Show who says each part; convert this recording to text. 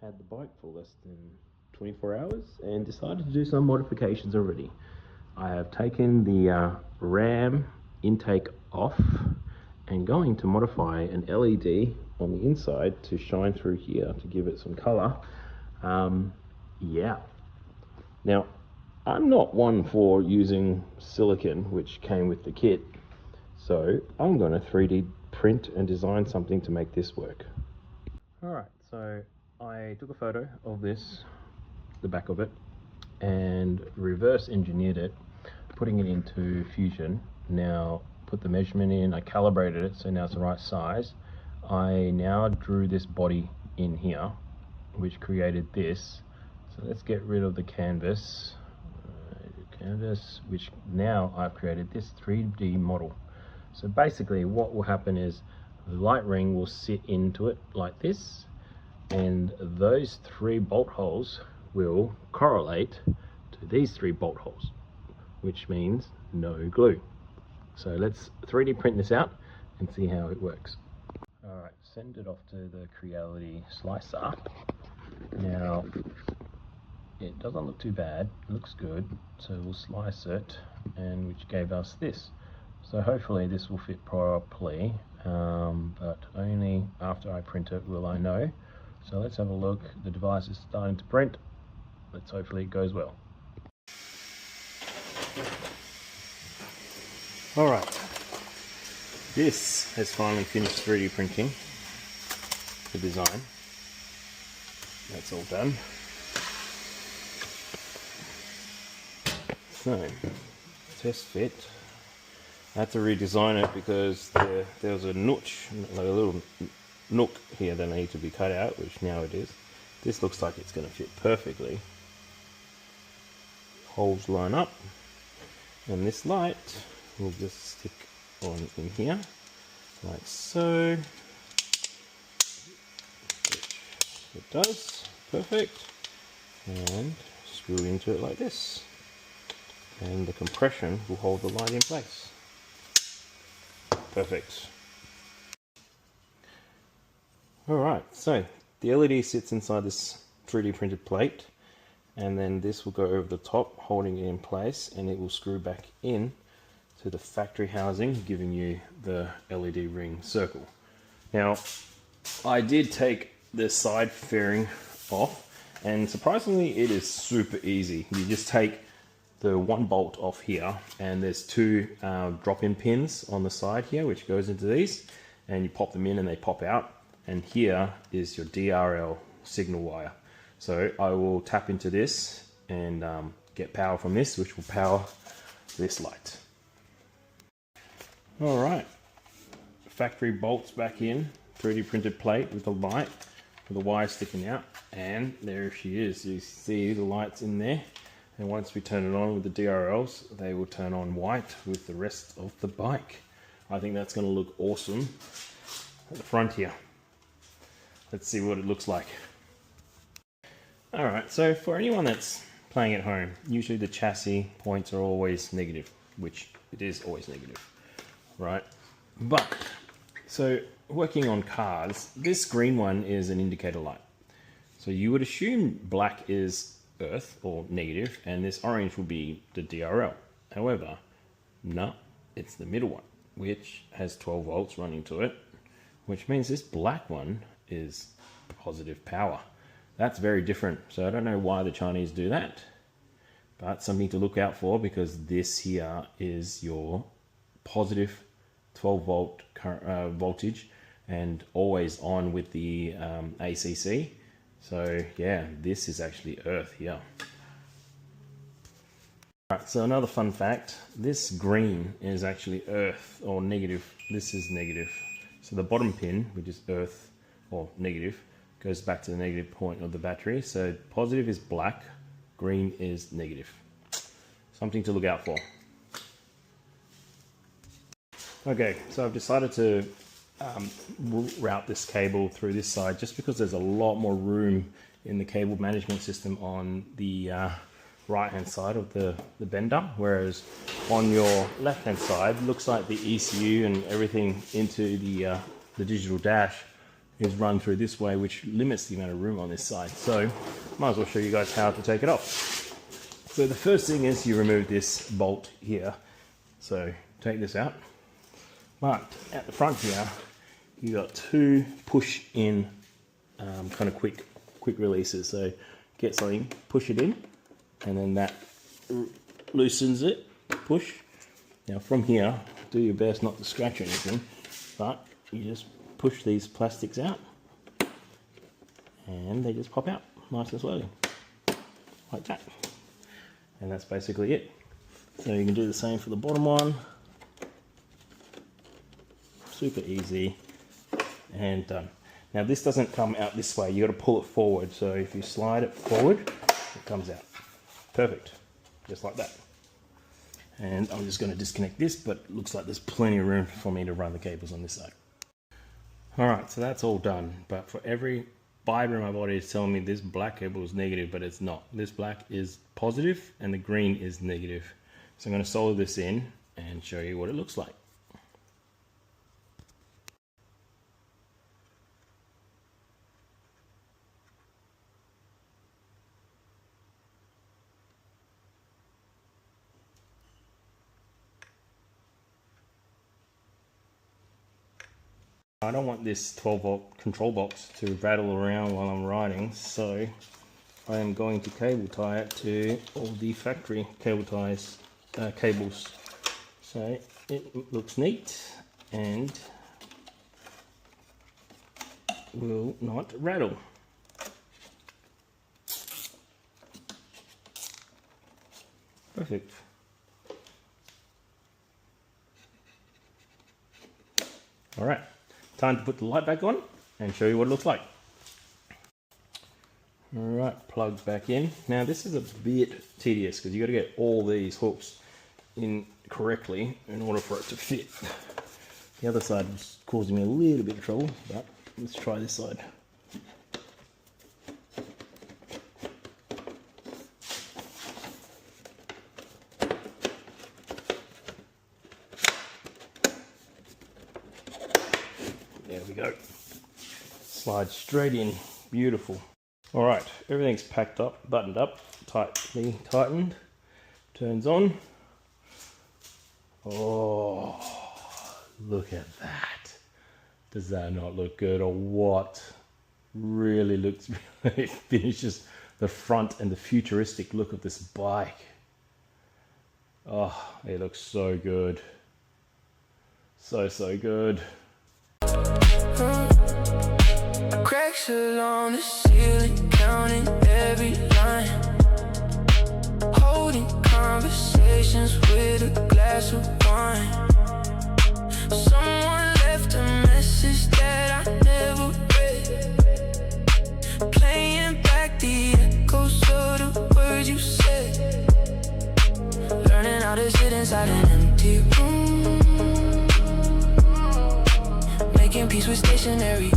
Speaker 1: had the bike for less than 24 hours and decided to do some modifications already. I have taken the RAM intake off and going to modify an LED on the inside to shine through here to give it some color. Yeah. Now, I'm not one for using silicon, which came with the kit, so I'm going to 3D print and design something to make this work. Alright, so I took a photo of this, the back of it, and reverse engineered it, putting it into Fusion. Now put the measurement in, I calibrated it so now it's the right size. I now drew this body in here, which created this. So let's get rid of the canvas, which now I've created this 3D model. So basically what will happen is the light ring will sit into it like this, and those 3 bolt holes will correlate to these 3 bolt holes, which means no glue. So let's 3D print this out and see how it works. Alright, send it off to the Creality slicer. Now, it doesn't look too bad, it looks good, so we'll slice it, and which gave us this. So hopefully this will fit properly, but only after I print it will I know. So let's have a look. The device is starting to print. Let's hopefully it goes well. Alright, this has finally finished 3D printing the design. That's all done. So, test fit. I had to redesign it because there was a notch, like a little nook here that needed to be cut out, which now it is. This looks like it's going to fit perfectly. Holes line up, and this light will just stick on in here, like so. Which it does, perfect. And screw into it like this. And the compression will hold the light in place. Perfect. Alright, so the LED sits inside this 3D printed plate, and then this will go over the top, holding it in place, and it will screw back in to the factory housing, giving you the LED ring circle. Now, I did take the side fairing off, and surprisingly it is super easy. You just take the 1 bolt off here, and there's 2 drop-in pins on the side here which goes into these, and you pop them in and they pop out, and here is your DRL signal wire. So I will tap into this and get power from this, which will power this light. Alright, factory bolts back in, 3D printed plate with the light, with the wire sticking out, and there she is. You see the lights in there. And once we turn it on with the DRLs, they will turn on white with the rest of the bike. I think that's going to look awesome at the front here. Let's see what it looks like. Alright, so for anyone that's playing at home, usually the chassis points are always negative, which it is always negative, right? But, so working on cars, this green one is an indicator light. So you would assume black is earth or negative, and this orange will be the DRL. However, no, it's the middle one, which has 12 volts running to it, which means this black one is positive power. That's very different. So I don't know why the Chinese do that, but something to look out for, because this here is your positive 12 volt voltage and always on with the ACC. So yeah, this is actually earth here. Alright, so another fun fact, this green is actually earth or negative. This is negative. So the bottom pin, which is earth or negative, goes back to the negative point of the battery. So positive is black, green is negative. Something to look out for. Okay, so I've decided to route this cable through this side, just because there's a lot more room in the cable management system on the right hand side of the Benda, whereas on your left hand side looks like the ECU and everything into the digital dash is run through this way, which limits the amount of room on this side. So might as well show you guys how to take it off. So the first thing is you remove this bolt here. So take this out. But at the front here, you got two push in kind of quick releases. So get something, push it in, and then that loosens it, push. Now from here, do your best not to scratch anything, but you just push these plastics out and they just pop out nice and slowly, like that. And that's basically it. So you can do the same for the bottom one. Super easy and done. Now this doesn't come out this way, you got to pull it forward. So if you slide it forward, it comes out. Perfect, just like that. And I'm just going to disconnect this, but it looks like there's plenty of room for me to run the cables on this side. Alright, so that's all done, but for every fiber in my body is telling me this black cable is negative, but it's not. This black is positive and the green is negative. So I'm going to solder this in and show you what it looks like. I don't want this 12-volt control box to rattle around while I'm riding, so I am going to cable tie it to all the factory cable ties cables. So it looks neat and will not rattle. Perfect. All right. Time to put the light back on and show you what it looks like. Alright, plugged back in. Now this is a bit tedious because you got to get all these hooks in correctly in order for it to fit. The other side was causing me a little bit of trouble, but let's try this side. There we go. Slide straight in. Beautiful. Alright, everything's packed up, buttoned up, tightly tightened. Turns on. Oh, look at that. Does that not look good or what? Really looks, it finishes the front and the futuristic look of this bike. Oh, it looks so good. So good.
Speaker 2: Cracks along the ceiling, counting every line, holding conversations with a glass of wine. Someone left a message that I never read, playing back the echoes of the words you said, learning how to sit inside an empty room, making peace with stationery.